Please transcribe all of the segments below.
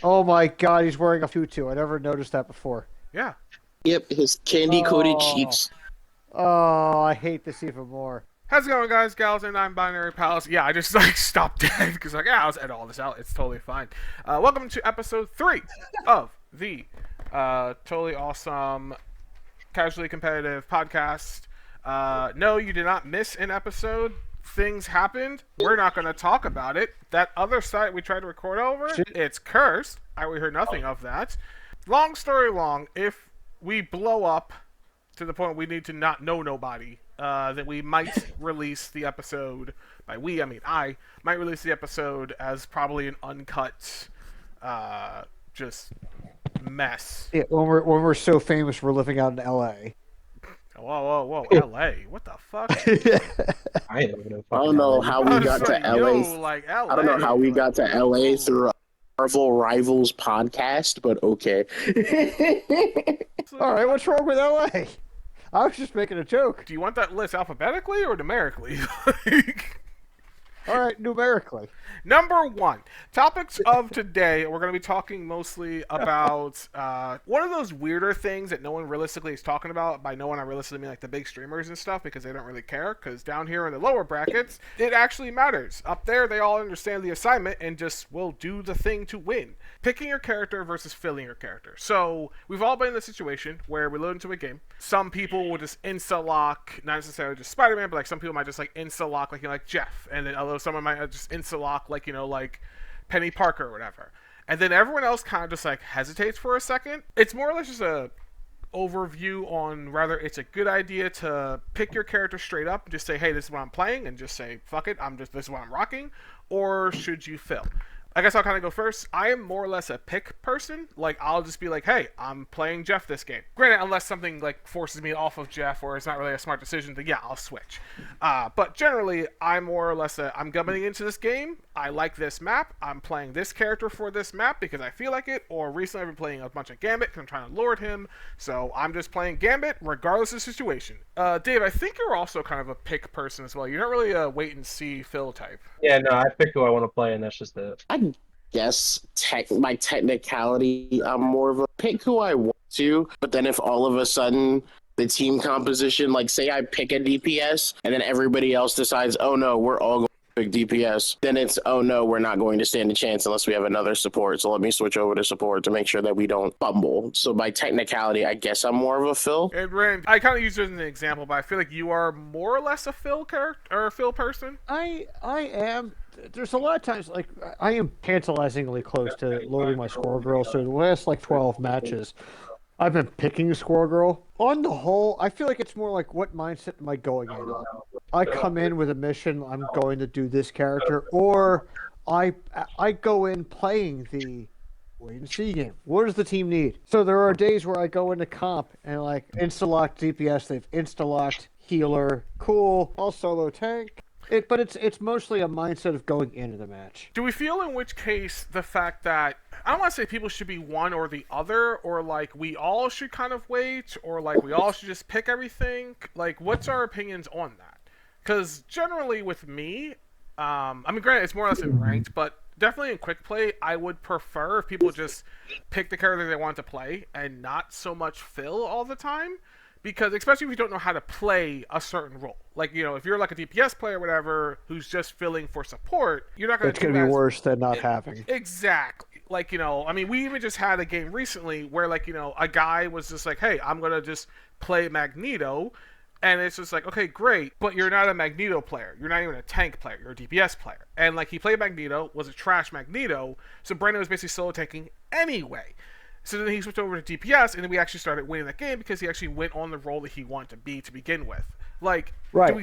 Oh my god, he's wearing a tutu. I never noticed that before. Yeah. Yep, his candy-coated Oh, cheeks. oh, I hate this even more. How's it going, guys, gals, and non-binary pals? Yeah, I just like stopped dead because yeah, I'll edit all this out. It's totally fine. Welcome to episode 3 of the totally awesome, casually competitive podcast. No, you did not miss an episode. Things happened. We're not going to talk about it. That other site we tried to record over, it's cursed. We heard nothing of that. Long story long, if we blow up to the point we need to not know nobody, that we might release the episode. By we, I mean I might release the episode as probably an uncut, just mess. Yeah, when we're so famous, we're living out in L.A. Whoa, L.A. What the fuck? I don't know how we got to LA. Like LA. I don't know how we got to LA through a Marvel Rivals podcast, but okay. All right, what's wrong with L.A.? I was just making a joke. Do you want that list alphabetically or numerically? All right, numerically. Number 1, topics of today. We're going to be talking mostly about one of those weirder things that no one realistically is talking about. By no one, I realistically mean like the big streamers and stuff, because they don't really care. Because down here in the lower brackets, it actually matters. Up there, they all understand the assignment and just will do the thing to win. Picking your character versus filling your character. So we've all been in the situation where we load into a game. Some people will just insta-lock, not necessarily just Spider-Man, but like some people might just like insta-lock, like, you know, like Jeff. And then although someone might just insta-lock, like, you know, like Penny Parker or whatever. And then everyone else kind of just like hesitates for a second. It's more or less just a overview on whether it's a good idea to pick your character straight up and just say, hey, this is what I'm playing, and just say, fuck it, this is what I'm rocking, or should you fill? I guess I'll kind of go first. I am more or less a pick person. Like, I'll just be like, hey, I'm playing Jeff this game. Granted, unless something, like, forces me off of Jeff or it's not really a smart decision, then yeah, I'll switch. But generally, I'm more or less I'm coming into this game. I like this map. I'm playing this character for this map because I feel like it. Or recently, I've been playing a bunch of Gambit because I'm trying to lord him. So I'm just playing Gambit regardless of the situation. Dave, I think you're also kind of a pick person as well. You're not really a wait-and-see fill type. Yeah, no, I pick who I want to play, and that's just it. I guess my technicality, I'm more of a pick who I want to, but then if all of a sudden the team composition, like say I pick a DPS and then everybody else decides, oh no, we're all going to pick DPS, then it's, oh no, we're not going to stand a chance unless we have another support, so let me switch over to support to make sure that we don't fumble. So by technicality, I guess I'm more of a fill. And Rand, I kind of use it as an example, but I feel like you are more or less a fill character or a fill person. I am. There's a lot of times, like, I am tantalizingly close to loading my Squirrel Girl, so the last, like, 12 matches, I've been picking a Squirrel Girl. On the whole, I feel like it's more like, what mindset am I going in? I come in with a mission, I'm going to do this character, or I go in playing the wait-and-see game. What does the team need? So there are days where I go into comp and, like, insta-locked DPS, they've insta-locked healer, cool, all solo tank. But it's mostly a mindset of going into the match. Do we feel in which case the fact that, I don't want to say people should be one or the other, or like we all should kind of wait, or like we all should just pick everything? Like, what's our opinions on that? Because generally with me, I mean, granted, it's more or less in ranked, but definitely in quick play, I would prefer if people just pick the character they want to play and not so much fill all the time. Because especially if you don't know how to play a certain role. Like, you know, if you're like a DPS player or whatever who's just filling for support, you're not going to It's going to be worse than not having. Exactly. Like, you know, I mean, we even just had a game recently where, like, you know, a guy was just like, hey, I'm going to just play Magneto. And it's just like, okay, great, but you're not a Magneto player. You're not even a tank player. You're a DPS player. And, like, he played Magneto, was a trash Magneto, so Brandon was basically solo tanking anyway. So then he switched over to DPS, and then we actually started winning that game because he actually went on the role that he wanted to be to begin with. Like, right.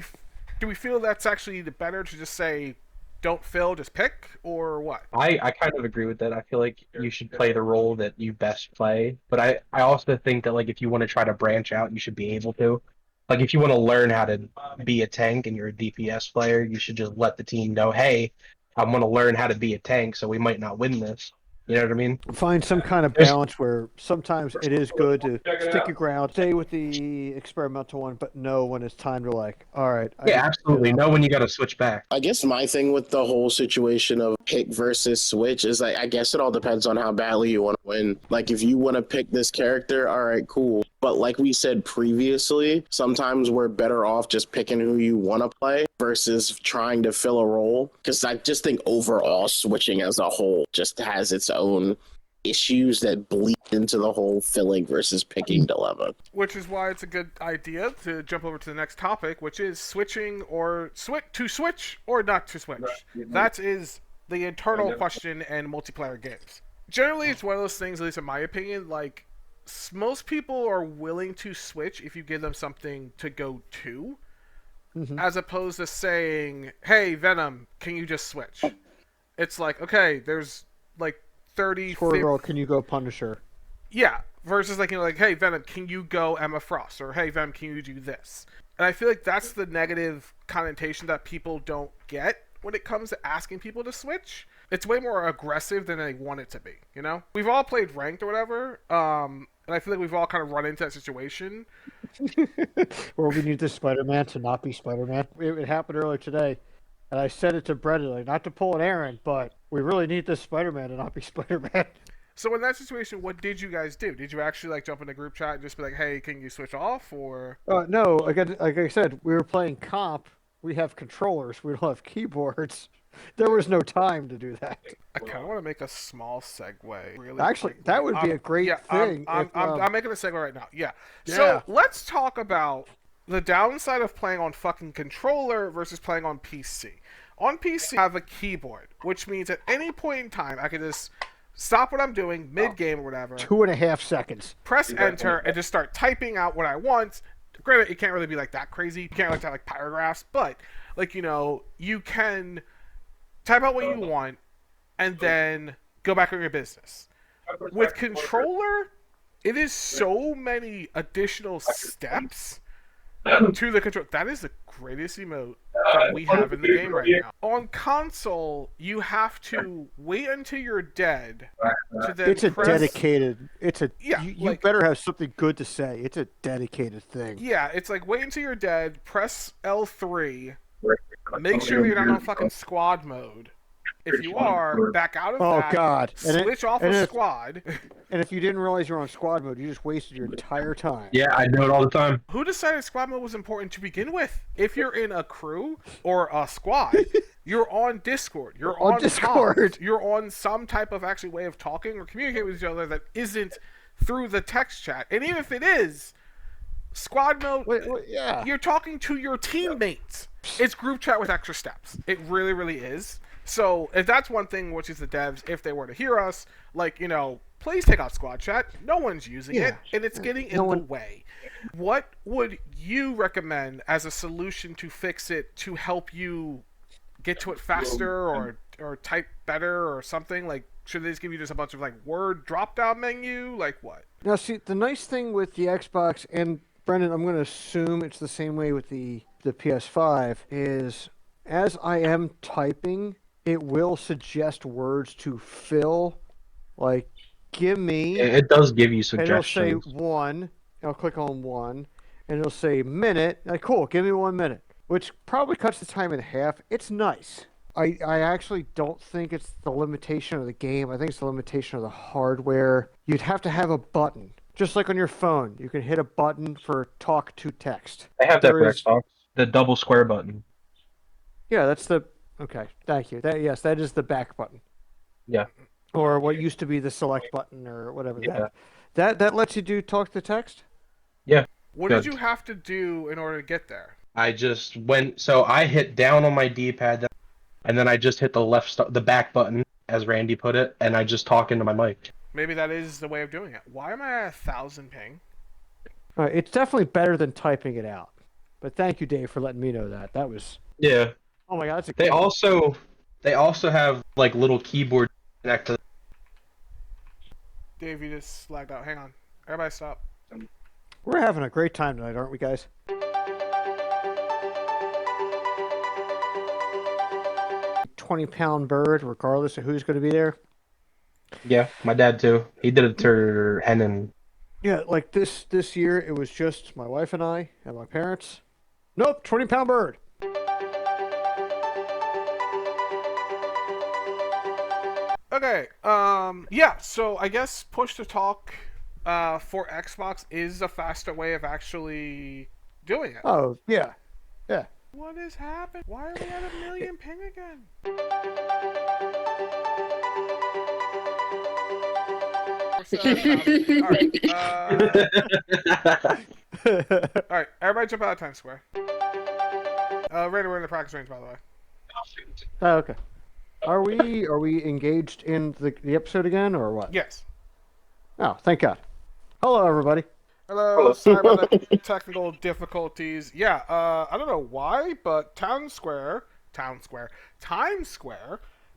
do we feel that's actually the better to just say, don't fill, just pick, or what? I kind of agree with that. I feel like you should play the role that you best play. But I also think that, like, if you want to try to branch out, you should be able to. Like, if you want to learn how to be a tank and you're a DPS player, you should just let the team know, hey, I want to learn how to be a tank, so we might not win this. You know what I mean? Find some kind of There's- balance where sometimes it is good to stick your ground, stay with the experimental one, but know when it's time to like, all right, I Yeah, just absolutely. Know when you got to switch back. I guess my thing with the whole situation of pick versus switch is like, I guess it all depends on how badly you want to win. Like, if you want to pick this character, all right, cool. But like we said previously, sometimes we're better off just picking who you want to play versus trying to fill a role. Because I just think overall switching as a whole just has its own issues that bleed into the whole filling versus picking dilemma. Which is why it's a good idea to jump over to the next topic, which is switching or switch or not to switch. That is the eternal question in multiplayer games. Generally, it's one of those things, at least in my opinion, like most people are willing to switch if you give them something to go to, as opposed to saying, "Hey, Venom, can you just switch?" It's like, okay, there's like 30, Squirrel Girl, can you go Punisher? yeah, versus like, like, hey Venom, can you go Emma Frost, or hey Venom, can you do this? And I feel like that's the negative connotation that people don't get when it comes to asking people to switch. It's way more aggressive than they want it to be. You know, we've all played ranked or whatever, and I feel like we've all kind of run into that situation. Where we need this Spider-Man to not be Spider-Man. It happened earlier today, and I said it to Brendan, like, not to pull an Aaron, but we really need this Spider-Man to not be Spider-Man. So in that situation, what did you guys do? Did you actually like jump in the group chat and just be like, "Hey, can you switch off?" Or No, like I said, we were playing comp. We have controllers. We don't have keyboards. There was no time to do that. I kind of want to make a small segue. Really, Actually, quickly. that would be a great yeah, thing. I'm making a segue right now. Yeah. Yeah. So let's talk about the downside of playing on fucking controller versus playing on PC. On PC, I have a keyboard, which means at any point in time, I can just stop what I'm doing mid-game or whatever, 2.5 seconds. press enter, and just start typing out what I want. Granted, it can't really be like that crazy. You can't like type like paragraphs, but like, you know, you can type out what you want and then go back on your business. With controller, it is so many additional steps to the control. That is the greatest emote that we have in the game right now. On console, you have to wait until you're dead to then It's a press... dedicated. It's a. Yeah, You like- better have something good to say. It's a dedicated thing. Yeah, it's like wait until you're dead, press L3, make sure you're not on fucking squad mode. If you are, back out of Oh that, God! switch off and of if- squad. And if you didn't realize you're on squad mode, you just wasted your entire time. Yeah, I do it all the time. Who decided squad mode was important to begin with? If you're in a crew or a squad, you're on Discord. You're On on Discord. comms, you're on some type of actually way of talking or communicating with each other that isn't through the text chat. And even if it is, squad mode, Yeah. you're talking to your teammates. It's group chat with extra steps. It really, really is. So if that's one thing, which is the devs, if they were to hear us, like, you know, please take out squad chat. No one's using it, and it's getting in the way. What would you recommend as a solution to fix it to help you get to it faster or type better or something? Like, should they just give you just a bunch of like word drop down menu? Like what? Now, see, the nice thing with the Xbox, and Brendan, I'm going to assume it's the same way with the PS5, is as I am typing, it will suggest words to fill, like, give me. It does give you And it'll say suggestions. 1. I'll click on 1, and it'll say minute. Like, cool, give me 1 minute, which probably cuts the time in half. It's nice. I actually don't think it's the limitation of the game. I think it's the limitation of the hardware. You'd have to have a button. Just like on your phone, you can hit a button for talk to text. They have that There for is- Xbox. The double square button. Yeah, that's the... Okay, thank you. Yes, that is the back button. Yeah. Or what used to be the select button or whatever. Yeah. That lets you do talk to text? What Good. did you have to do in order to get there? I just went. So I hit down on my D-pad, and then I just hit the back button, as Randy put it, and I just talk into my mic. Maybe that is the way of doing it. Why am I at 1,000 ping? It's definitely better than typing it out. But thank you, Dave, for letting me know that. That was... Yeah. Oh my God, that's a... They also have like little keyboard connected. Dave, you just lagged out. Hang on. Everybody stop. We're having a great time tonight, aren't we, guys? 20-pound bird, regardless of who's going to be there. Yeah, my dad too. He did it to Henan. Yeah, like this year it was just my wife and I and my parents. Nope, 20-pound bird. Okay. Yeah. So I guess push to talk, for Xbox is a faster way of actually doing it. Oh yeah, yeah. What has happened? Why are we at a million ping again? All right. All right. Everybody jump out of Times Square. Raider, we're in the practice range, by the way. Oh, okay. Are we engaged in the episode again or what? Yes. Oh, thank God. Hello, everybody. Hello. Sorry about the technical difficulties. Yeah. I don't know why, but Times Square,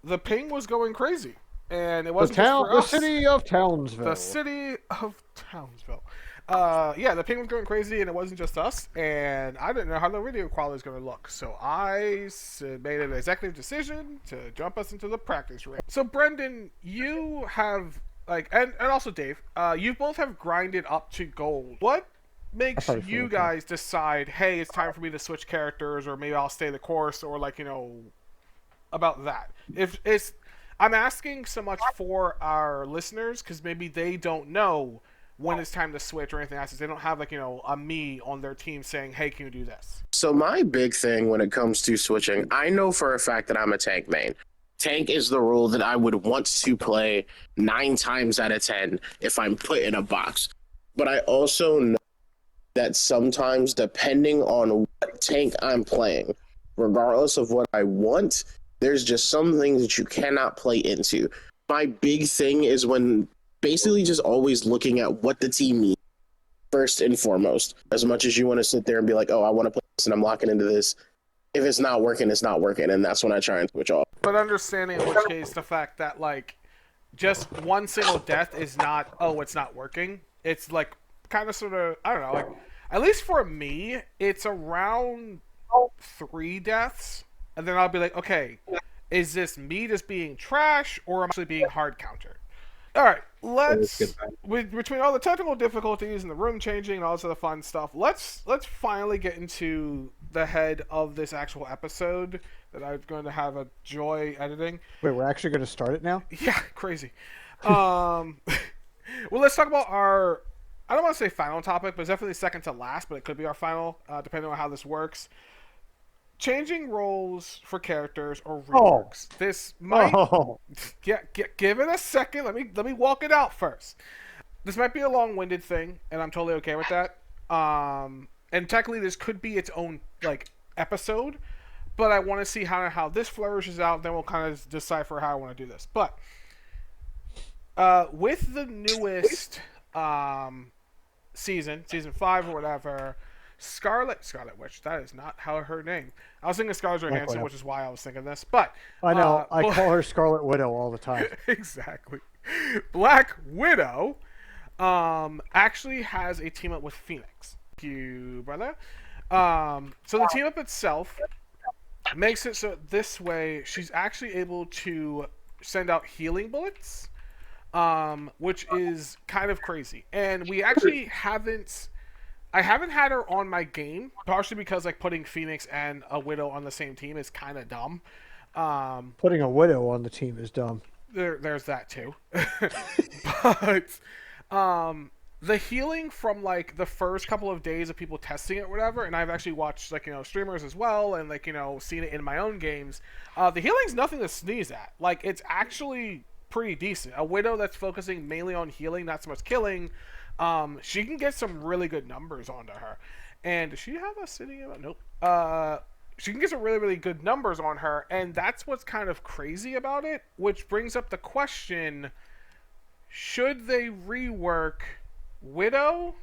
the ping was going crazy, and it wasn't just for The us. city of Townsville. The city of Townsville. Yeah, the ping was going crazy, and it wasn't just us. And I didn't know how the video quality was going to look, so I made an executive decision to jump us into the practice room. So, Brendan, you have and also Dave, you both have grinded up to gold. What makes you guys decide, hey, it's time for me to switch characters, or maybe I'll stay the course, or about that? If it's I'm asking so much for our listeners because maybe they don't know when it's time to switch or anything else. They don't have a me on their team saying, "Hey, can you do this?" So my big thing when it comes to switching, I know for a fact that I'm a tank main. Tank is the role that I would want to play 9 times out of 10 if I'm put in a box. But I also know that sometimes, depending on what tank I'm playing, regardless of what I want, there's just some things that you cannot play into. My big thing is when basically just always looking at what the team needs first and foremost. As much as you want to sit there and be like, oh, I want to play this and I'm locking into this. If it's not working, it's not working. And that's when I try and switch off. But understanding in which case the fact that just one single death is not, oh, it's not working. It's kind of sort of, I don't know, at least for me, it's around 3 deaths. And then I'll be like, okay, is this me just being trash or am I actually being hard countered? All right, between all the technical difficulties and the room changing and all this other fun stuff, let's finally get into the head of this actual episode that I'm going to have a joy editing. Wait, we're actually going to start it now? Yeah, crazy. Well, let's talk about our, I don't want to say final topic, but it's definitely second to last, but it could be our final, depending on how this works. Changing roles for characters or reworks. This might give it a second. Let me walk it out first. This might be a long-winded thing, and I'm totally okay with that. And technically, this could be its own episode, but I want to see how this flourishes out. Then we'll kind of decipher how I want to do this. But with the newest season 5 or whatever. Scarlet Witch. That is not how her name. I was thinking Scarlett Johansson, which is why I was thinking this. But I know I call her Scarlet Widow all the time. Exactly. Black Widow actually has a team up with Phoenix. Thank you, brother. So the team up itself makes it so this way she's actually able to send out healing bullets, which is kind of crazy. And we actually I haven't had her on my game, partially because putting Phoenix and a Widow on the same team is kind of dumb. Putting a Widow on the team is dumb. There's that too. But the healing from the first couple of days of people testing it or whatever, and I've actually watched streamers as well and seen it in my own games. The healing's nothing to sneeze at. It's actually pretty decent. A Widow that's focusing mainly on healing, not so much killing. She can get some really good numbers onto her. And does she have a sitting? Nope. She can get some really, really good numbers on her, and that's what's kind of crazy about it, which brings up the question, should they rework Widow?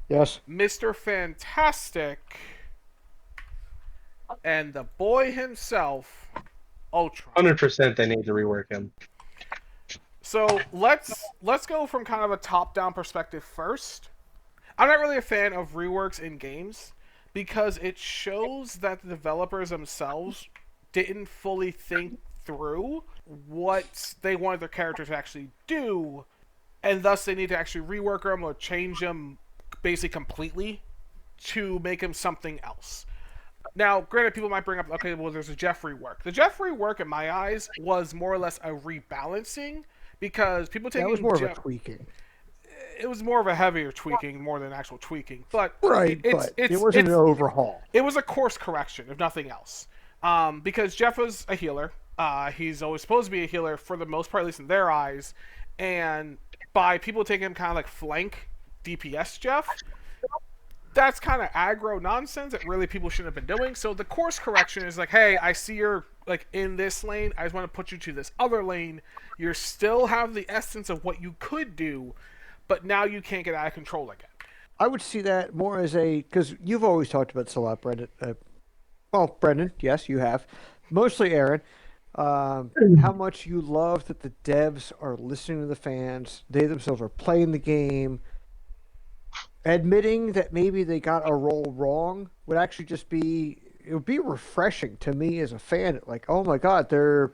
Yes. Mr. Fantastic, and the boy himself, Ultron. 100% they need to rework him. So let's go from kind of a top-down perspective first. I'm not really a fan of reworks in games because it shows that the developers themselves didn't fully think through what they wanted their character to actually do, and thus they need to actually rework them or change them basically completely to make him something else. Now, granted, people might bring up, okay, well, there's a Jeff rework. The Jeff rework, in my eyes, was more or less a rebalancing because people taking That was more Jeff, of a tweaking. it was more of a heavier tweaking more than actual tweaking. But Right, but it wasn't an overhaul. It was a course correction, if nothing else. Because Jeff was a healer. He's always supposed to be a healer for the most part, at least in their eyes. And by people taking him kind of like flank DPS Jeff, that's kind of aggro nonsense that really people shouldn't have been doing. So the course correction is like, hey, I see you're like in this lane. I just want to put you to this other lane. You still have the essence of what you could do, but now you can't get out of control again. I would see that more as because you've always talked about this a lot, Brendan. Well, Brendan, yes, you have. Mostly Aaron. How much you love that the devs are listening to the fans. They themselves are playing the game. Admitting that maybe they got a role wrong would actually it would be refreshing to me as a fan. Like, oh my God, they're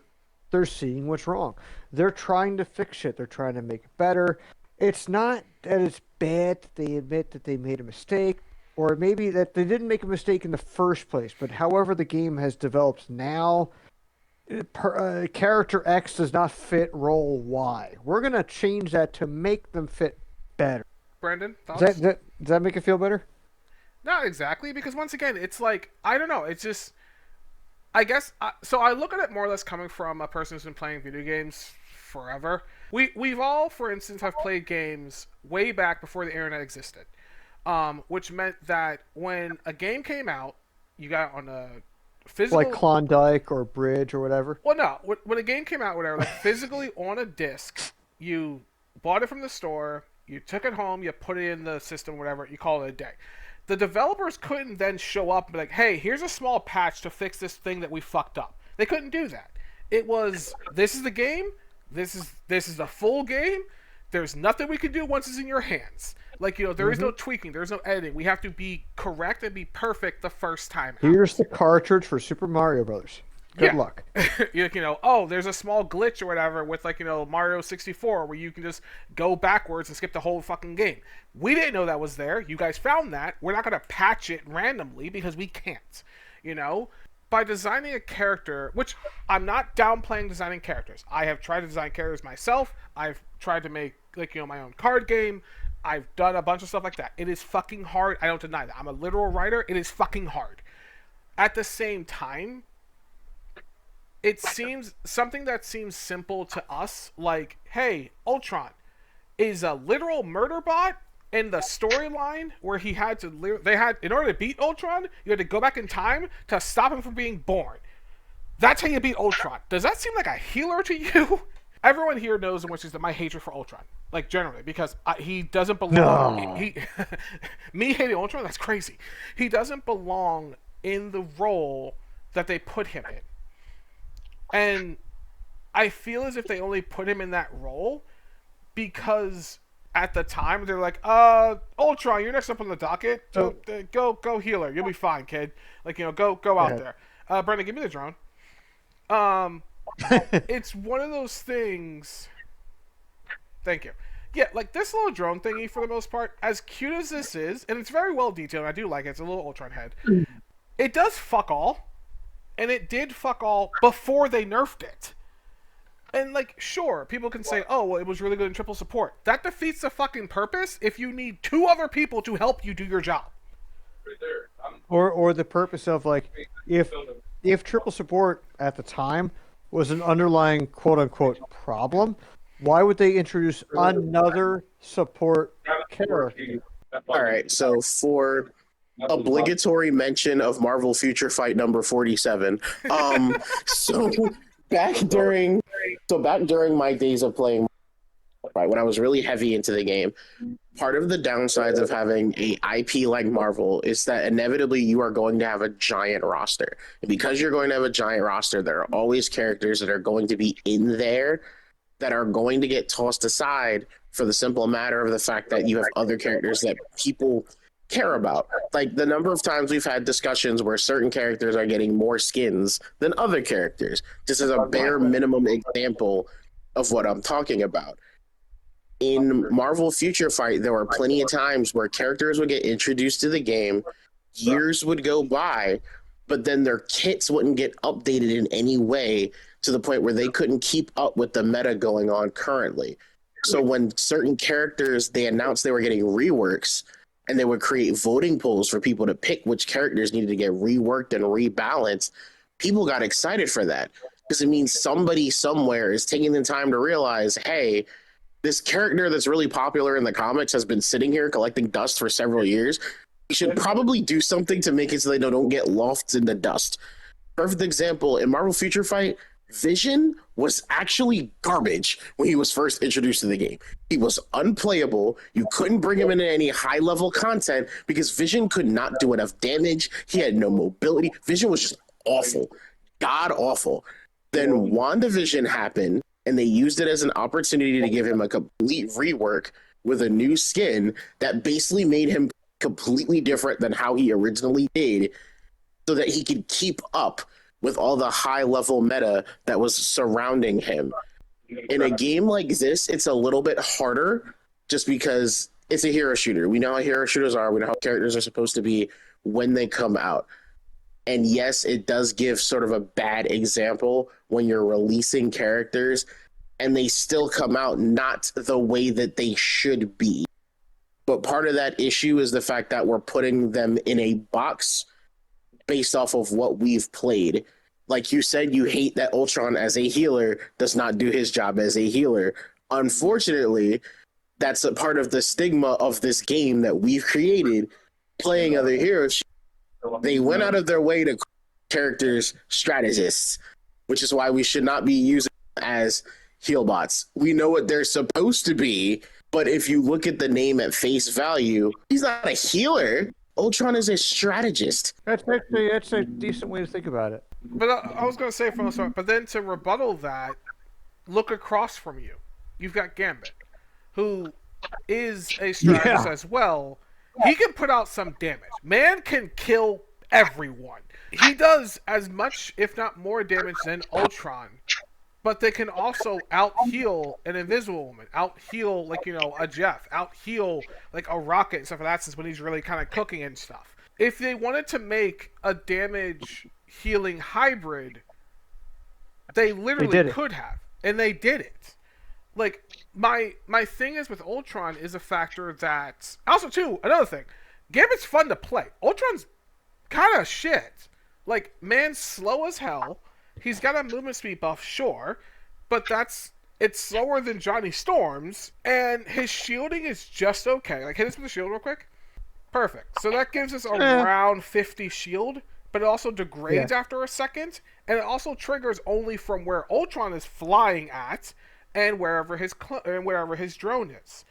seeing what's wrong. They're trying to fix it. They're trying to make it better. It's not that it's bad that they admit that they made a mistake, or maybe that they didn't make a mistake in the first place, but however the game has developed now, character X does not fit role Y. We're going to change that to make them fit better. Brandon, thoughts? Does that make it feel better? Not exactly, because once again, it's like, I don't know, it's just, I guess, so I look at it more or less coming from a person who's been playing video games forever. We've all, for instance, have played games way back before the internet existed, which meant that when a game came out, you got on a physical... Like Klondike or Bridge or whatever? Well, no. When a game came out, whatever, like physically on a disc, you bought it from the store, you took it home, you put it in the system, whatever, you call it a day. The developers couldn't then show up and be like, hey, here's a small patch to fix this thing that we fucked up. They couldn't do that. It was, this is the game, this is the full game, there's nothing we can do once it's in your hands. Like, there is no tweaking, there's no editing. We have to be correct and be perfect the first time out. Here's the cartridge for Super Mario Brothers. Good luck. There's a small glitch or whatever with, Mario 64 where you can just go backwards and skip the whole fucking game. We didn't know that was there. You guys found that. We're not going to patch it randomly because we can't. By designing a character, which I'm not downplaying designing characters. I have tried to design characters myself. I've tried to make, my own card game. I've done a bunch of stuff like that. It is fucking hard. I don't deny that. I'm a literal writer. It is fucking hard. At the same time, it seems something that seems simple to us, like, hey, Ultron is a literal murder bot, and the storyline where in order to beat Ultron, you had to go back in time to stop him from being born. That's how you beat Ultron. Does that seem like a healer to you? Everyone here knows in which is my hatred for Ultron, like generally, because he doesn't belong. No. Me hating Ultron, that's crazy. He doesn't belong in the role that they put him in. And I feel as if they only put him in that role because at the time they're like, Ultron, you're next up on the docket. So, go healer. You'll be fine, kid. Go out there. Brendan, give me the drone. It's one of those things. Thank you. Yeah, like this little drone thingy for the most part, as cute as this is, and it's very well detailed, and I do like it. It's a little Ultron head. It does fuck all. And it did fuck all before they nerfed it. And, sure, people can say, oh, well, it was really good in triple support. That defeats the fucking purpose if you need two other people to help you do your job. Or the purpose of, if triple support at the time was an underlying quote-unquote problem, why would they introduce another support character? All right, so for obligatory mention of Marvel Future Fight number 47. So back during my days of playing, right, when I was really heavy into the game, part of the downsides of having a IP like Marvel is that inevitably you are going to have a giant roster. And because you're going to have a giant roster, there are always characters that are going to be in there that are going to get tossed aside for the simple matter of the fact that you have other characters that people care about. Like the number of times we've had discussions where certain characters are getting more skins than other characters. This is a bare minimum example of what I'm talking about. In Marvel Future Fight, there were plenty of times where characters would get introduced to the game, years would go by, but then their kits wouldn't get updated in any way to the point where they couldn't keep up with the meta going on currently. So when certain characters, they announced they were getting reworks, and they would create voting polls for people to pick which characters needed to get reworked and rebalanced, people got excited for that because it means somebody somewhere is taking the time to realize, hey, this character that's really popular in the comics has been sitting here collecting dust for several years. We should probably do something to make it so they don't get lost in the dust. Perfect example, in Marvel Future Fight, Vision was actually garbage when he was first introduced to the game. He was unplayable. You couldn't bring him into any high-level content because Vision could not do enough damage. He had no mobility. Vision was just awful. God-awful. Then WandaVision happened, and they used it as an opportunity to give him a complete rework with a new skin that basically made him completely different than how he originally did so that he could keep up with all the high-level meta that was surrounding him. In a game like this, it's a little bit harder just because it's a hero shooter. We know how hero shooters are. We know how characters are supposed to be when they come out. And yes, it does give sort of a bad example when you're releasing characters and they still come out not the way that they should be. But part of that issue is the fact that we're putting them in a box based off of what we've played. Like you said, you hate that Ultron as a healer does not do his job as a healer. Unfortunately, that's a part of the stigma of this game that we've created playing other heroes. They went out of their way to characters strategists, which is why we should not be using them as heal bots. We know what they're supposed to be, but if you look at the name at face value, he's not a healer. Ultron is a strategist. That's a decent way to think about it. But I was going to say from the start, but then to rebuttal that, look across from you. You've got Gambit, who is a strategist as well. He can put out some damage. Man can kill everyone. He does as much, if not more, damage than Ultron. But they can also out-heal an Invisible Woman, out-heal, like, a Jeff, out-heal, like, a Rocket and stuff like that, since when he's really kind of cooking and stuff. If they wanted to make a damage-healing hybrid, they literally could have. And they did it. Like, my thing is with Ultron is a factor that... Also, too, another thing. Gambit's fun to play. Ultron's kind of shit. Like, man's slow as hell. He's got a movement speed buff, sure, but it's slower than Johnny Storm's, and his shielding is just okay. Like, hit us with the shield real quick. Perfect. So that gives us around 50 shield, but it also degrades after a second, and it also triggers only from where Ultron is flying at, and wherever his drone is.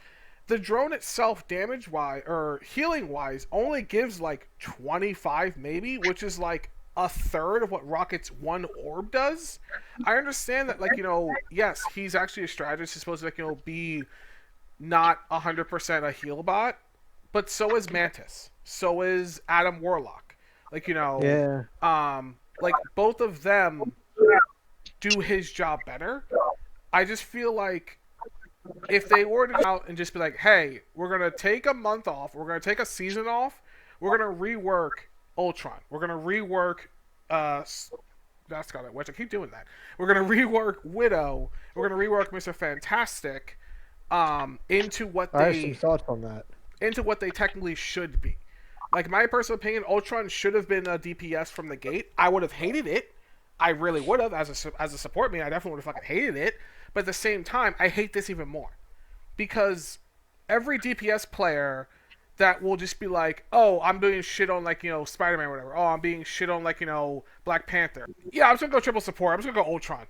The drone itself, damage-wise, or healing-wise, only gives, like, 25 maybe, which is, like, a third of what Rocket's one orb does. I understand that, like, yes, he's actually a strategist. He's supposed to, like, be not 100% a heal bot, but so is Mantis. So is Adam Warlock. Like, like, both of them do his job better. I just feel like if they were to go out and just be like, hey, we're going to take a month off, we're going to take a season off, we're going to rework Ultron. We're going to rework that's got it. Which I keep doing that. We're going to rework Widow. We're going to rework Mr. Fantastic into what they... I have some thoughts on that. Into what they technically should be. Like, my personal opinion, Ultron should have been a DPS from the gate. I would have hated it. I really would have. As a support main, I definitely would have fucking hated it. But at the same time, I hate this even more. Because every DPS player that will just be like, oh, I'm doing shit on, like, Spider-Man or whatever. Oh, I'm being shit on, like, Black Panther. Yeah, I'm just going to go triple support. I'm just going to go Ultron.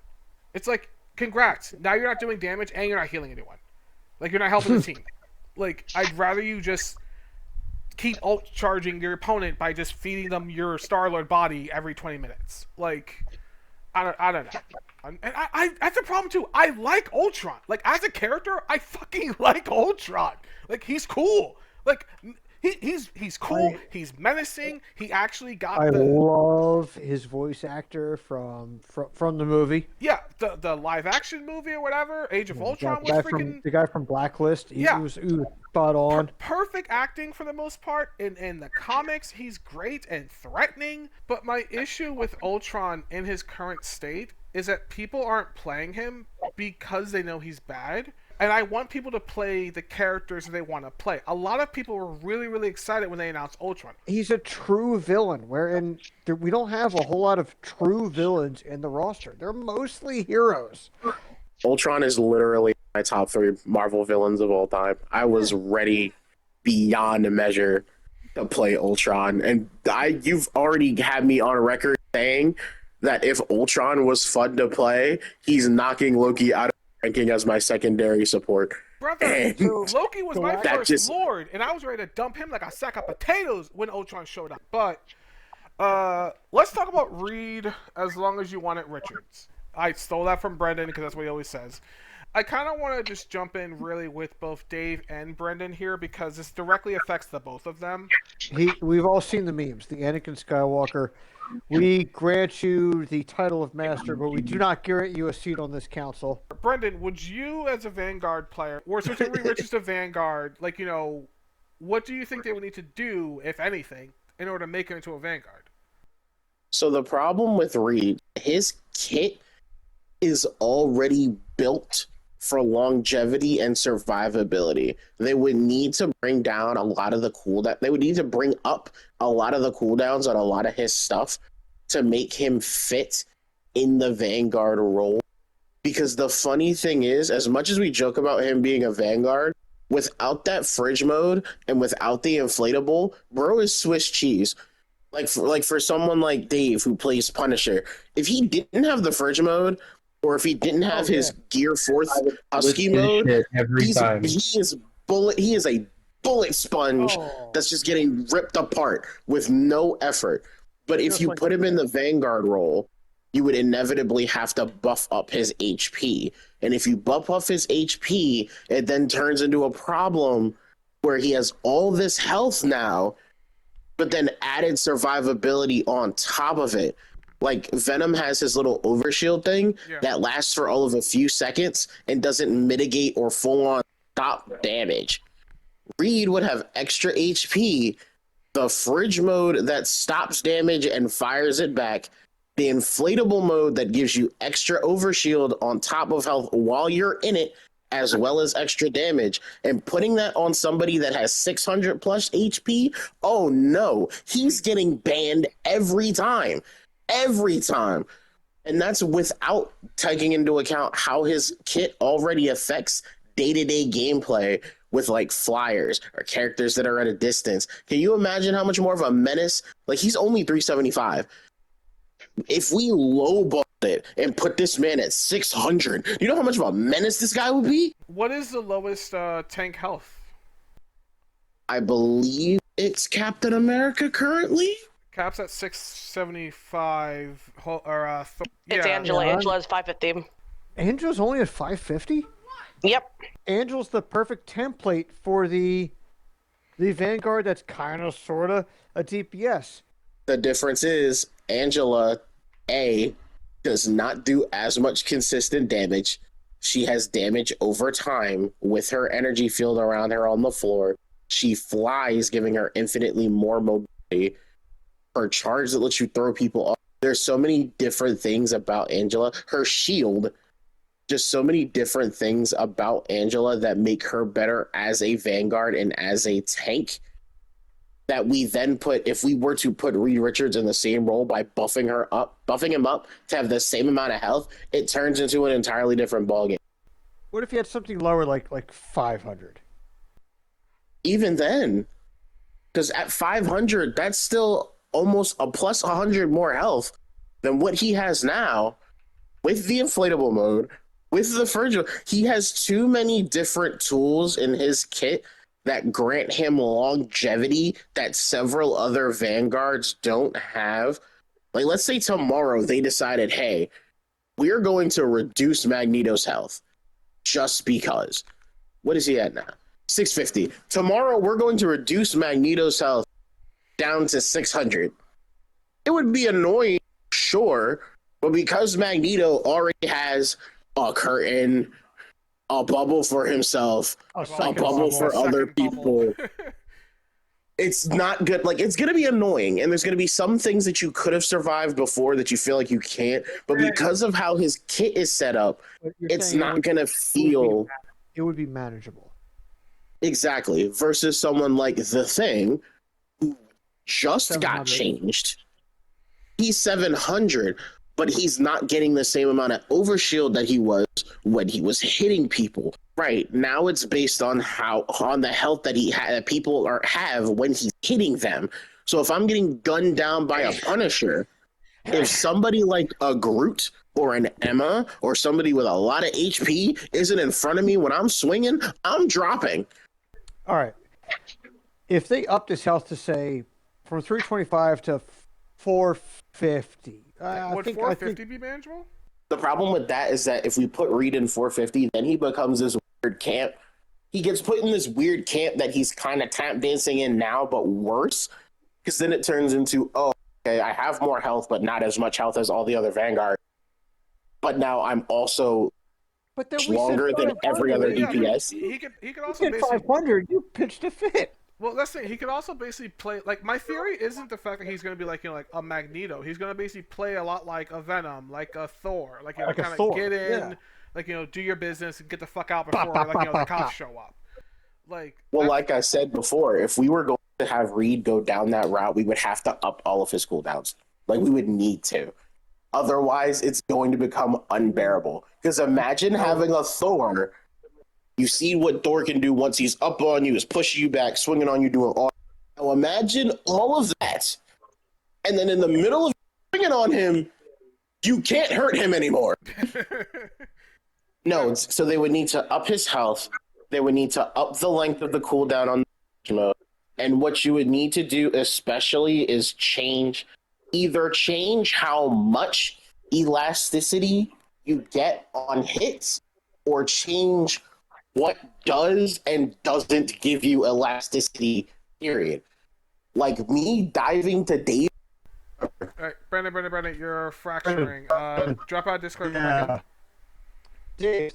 It's like, congrats. Now you're not doing damage and you're not healing anyone. Like, you're not helping the team. Like, I'd rather you just keep ult-charging your opponent by just feeding them your Star-Lord body every 20 minutes. Like, I don't know. And I that's a problem, too. I like Ultron. Like, as a character, I fucking like Ultron. Like, he's cool. Like, He's cool. He's menacing. He actually got I the love his voice actor from the movie. the live action movie or whatever. Age of Ultron was freaking The guy from Blacklist. He Yeah. was spot on. perfect acting for the most part. In the comics, he's great and threatening. But my issue with Ultron in his current state is that people aren't playing him because they know he's bad. And I want people to play the characters they want to play. A lot of people were really, really excited when they announced Ultron. He's a true villain, wherein we don't have a whole lot of true villains in the roster. They're mostly heroes. Ultron is literally my top 3 Marvel villains of all time. I was ready beyond measure to play Ultron, and you've already had me on record saying that if Ultron was fun to play, he's knocking Loki out of ranking as my secondary support. Brother, And Loki was my that first just- lord, and I was ready to dump him like a sack of potatoes when Ultron showed up. But let's talk about Reed as long as you want it, Richards. I stole that from Brendan because that's what he always says. I kind of want to just jump in really with both Dave and Brendan here because this directly affects the both of them. We've all seen the memes. The Anakin Skywalker. We grant you the title of master, but we do not grant you a seat on this council. Brendan, would you, as a Vanguard player, or switching Reed Richards to Vanguard, like, you know, what do you think they would need to do, if anything, in order to make it into a Vanguard? So the problem with Reed, his kit is already built for longevity and survivability. They would need to bring down a lot of the cooldown. They would need to bring up a lot of the cooldowns on a lot of his stuff to make him fit in the Vanguard role. Because the funny thing is, as much as we joke about him being a Vanguard, without that fridge mode and without the inflatable, bro is Swiss cheese. Like for someone like Dave who plays Punisher, if he didn't have the fridge mode, or if he didn't have his Gear 4th Husky mode, every time. he is a bullet sponge that's just getting ripped apart with no effort. But if you put him in the Vanguard role, you would inevitably have to buff up his HP. And if you buff up his HP, it then turns into a problem where he has all this health now, but then added survivability on top of it. Like, Venom has his little overshield thing that lasts for all of a few seconds and doesn't mitigate or full-on stop damage. Reed would have extra HP, the fridge mode that stops damage and fires it back, the inflatable mode that gives you extra overshield on top of health while you're in it, as well as extra damage, and putting that on somebody that has 600 plus HP, oh no, he's getting banned every time. Every time. And that's without taking into account how his kit already affects day-to-day gameplay with like flyers or characters that are at a distance. Can you imagine how much more of a menace? Like, he's only 375. If we lowballed it and put this man at 600, you know how much of a menace this guy would be? What is the lowest tank health? I believe it's Captain America currently. Cap's at 675. It's Angela. Angela's 550. Angela's only at 550? Yep. Angela's the perfect template for the Vanguard that's kind of, sort of, a DPS. The difference is Angela, A, does not do as much consistent damage. She has damage over time with her energy field around her on the floor. She flies, giving her infinitely more mobility. Her charge that lets you throw people off. There's so many different things about Angela. Her shield, just so many different things about Angela that make her better as a Vanguard and as a tank, that we then put, if we were to put Reed Richards in the same role by buffing him up to have the same amount of health, it turns into an entirely different ballgame. What if you had something lower, like 500? Even then, because at 500, that's still almost a plus 100 more health than what he has now with the inflatable mode, with the fridge. He has too many different tools in his kit that grant him longevity that several other Vanguards don't have. Like, let's say tomorrow they decided, hey, we're going to reduce Magneto's health just because. What is he at now? 650. Tomorrow, we're going to reduce Magneto's health down to 600. It would be annoying, sure, but because Magneto already has a curtain, a bubble for himself, a bubble for other people, it's not good. Like, it's going to be annoying, and there's going to be some things that you could have survived before that you feel like you can't, but because of how his kit is set up, it's not going to feel... It would be manageable. Exactly. Versus someone like The Thing, who just got changed. He's 700, but he's not getting the same amount of overshield that he was when he was hitting people. Right now, it's based on the health that that people have when he's hitting them. So if I'm getting gunned down by a Punisher, if somebody like a Groot or an Emma or somebody with a lot of HP isn't in front of me when I'm swinging, I'm dropping. All right. If they upped his health to say from 325 to 450, would 450 be manageable? The problem with that is that if we put Reed in 450, then he becomes this weird camp. He gets put in this weird camp that he's kind of tap dancing in now, but worse. Because then it turns into, oh, okay, I have more health, but not as much health as all the other Vanguard. But now I'm also longer than every other DPS. He could also basically 500. You pitched a fit. Well, let's say he could also basically play like my theory isn't the fact that he's going to be like like a Magneto. He's going to basically play a lot like a Venom, like a Thor, like kind of get in, like do your business and get the fuck out before the cops show up. Like I said before, if we were going to have Reed go down that route, we would have to up all of his cooldowns. Like we would need to. Otherwise, it's going to become unbearable. Because imagine having a Thor. You see what Thor can do once he's up on you, is pushing you back, swinging on you, doing all. Now imagine all of that, and then in the middle of swinging on him, you can't hurt him anymore. No, so they would need to up his health. They would need to up the length of the cooldown on the mode. And what you would need to do, especially, is change how much elasticity you get on hits, or change what does and doesn't give you elasticity, period. Like me diving to Dave. All right, Brandon, you're fracturing. Drop out Discord for a second. Dave,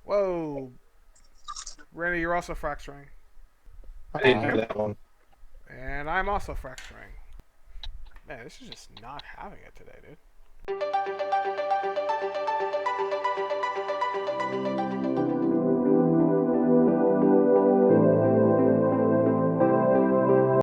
Whoa. Randy, you're also fracturing. I didn't hear that one. And I'm also fracturing. Man, this is just not having it today, dude.